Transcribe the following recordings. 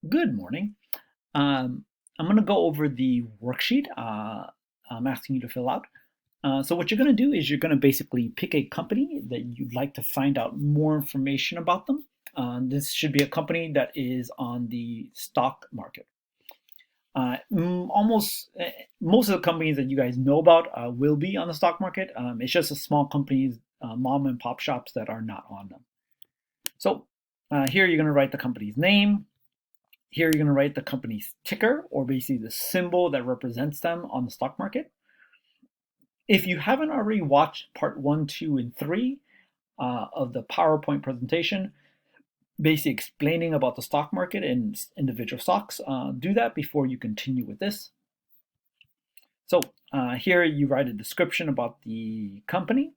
Good morning. I'm going to go over the worksheet I'm asking you to fill out. So what you're going to do is you're going to basically pick a company that you'd like to find out more information about them. This should be a company that is on the stock market. Almost most of the companies that you guys know about will be on the stock market. It's just the small companies, mom and pop shops that are not on them. So here you're going to write the company's name. Here you're going to write the company's ticker, or basically the symbol that represents them on the stock market. If you haven't already watched part 1, 2, and 3 of the PowerPoint presentation, basically explaining about the stock market and individual stocks, do that before you continue with this. So here you write a description about the company.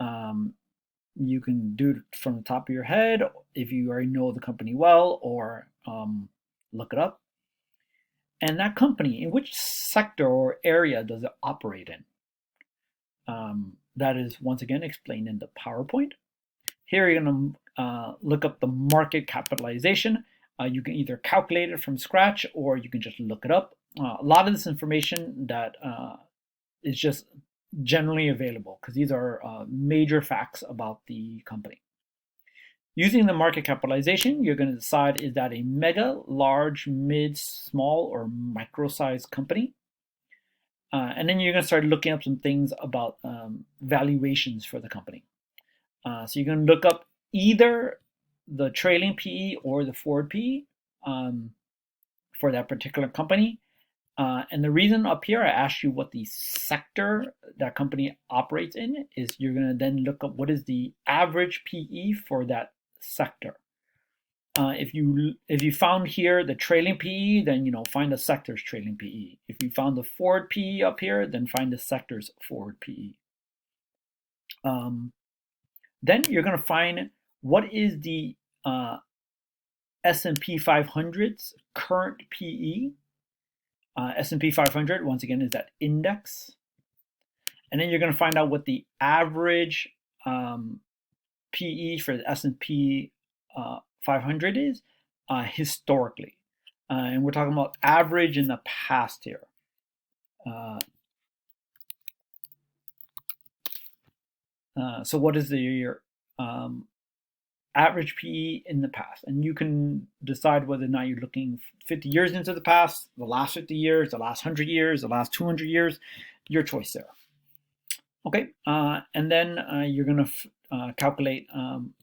You can do it from the top of your head if you already know the company well, or look it up. And that company, in which sector or area does it operate in? That is once again explained in the PowerPoint. Here you're going to look up the market capitalization. You can either calculate it from scratch or you can just look it up. A lot of this information that is just generally available because these are major facts about the company. Using the market capitalization, you're going to decide, is that a mega, large, mid, small, or micro-sized company? And then you're going to start looking up some things about valuations for the company. So you're going to look up either the trailing PE or the forward PE for that particular company. And the reason up here I asked you what the sector that company operates in is you're going to then look up what is the average PE for that sector. If you found here the trailing PE, then find the sector's trailing PE. If you found the forward PE up here, then find the sector's forward PE. Then you're going to find what is the S&P 500's current PE. S&P 500 once again is that index, and then you're going to find out what the average PE for the S&P 500 is historically, and we're talking about average in the past here. So what is your average PE in the past? And you can decide whether or not you're looking 50 years into the past, the last 50 years, the last 100 years, the last 200 years, your choice there. Okay, and then you're going to calculate,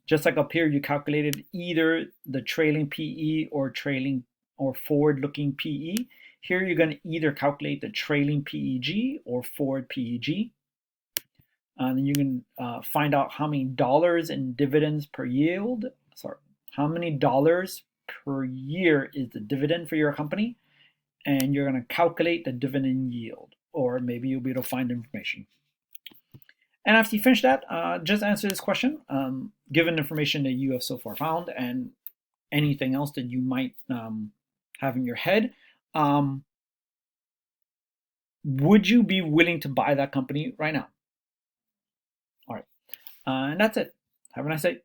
just like up here, you calculated either the trailing PE or forward-looking PE. Here you're going to either calculate the trailing PEG or forward PEG. And then you can find out how many dollars in dividends per yield. Sorry, how many dollars per year is the dividend for your company, and you're going to calculate the dividend yield, or maybe you'll be able to find information. And after you finish that, just answer this question, given information that you have so far found and anything else that you might have in your head. Would you be willing to buy that company right now? All right, and that's it. Have a nice day.